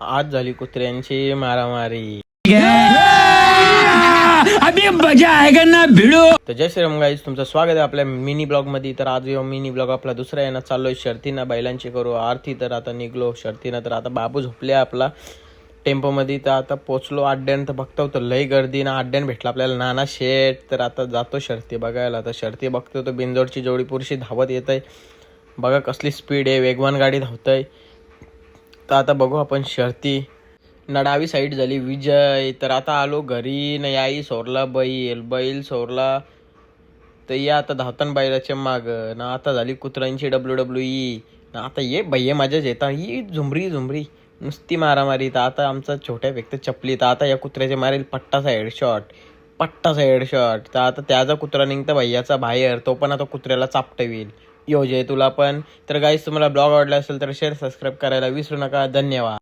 आज झाली कुत्र्यांची मारामारी. अभी मजा आएगा ना भिड़ो. तर जय श्रीराम गाईज, तुमचं स्वागत आहे आपल्या मिनी ब्लॉग मध्ये. तर आज मिनी ब्लॉग आपला दुसरा आहे ना, चाललोय शर्तीनं बैलांची करू आरती. तर आता निघलो शर्तीनं. तर आता बाबू झोपले आपला टेम्पो मध्ये. तर आता पोचलो अड्ड्यान. तर बघतो तर लई गर्दी ना अड्ड्यान भेटला आपल्याला नाना शेठ. तर आता जातो शर्ती बघायला. तर शर्ती बघतो तर बिंजोडची जोडी पुरुषी धावत येत आहे. बघा कसली स्पीड आहे, वेगवान गाडी धावतय. तर आता बघू आपण शर्ती. ना डावी साईड झाली विजय. तर आता आलो घरी ना, याई सोरला बैल सोरला. तर या आता धावताना बैलाच्या माग ना. आता झाली कुत्र्यांची WWE ना. आता ये भैया माझ्या येता ही झुमरी नुसती मारामारी. तर आता आमचा छोट्या व्यक्त चपली. तर आता या कुत्र्याचे मारेल पट्टाचा हेडशॉट. तर आता त्याचा कुत्रा निघता भैयाचा बाहेर. तो पण आता कुत्र्याला चापटवील. योज आहे तुला पण. तर गाईस, तुम्हाला ब्लॉग आवडला असेल तर शेअर सबस्क्राईब करायला विसरू नका. धन्यवाद.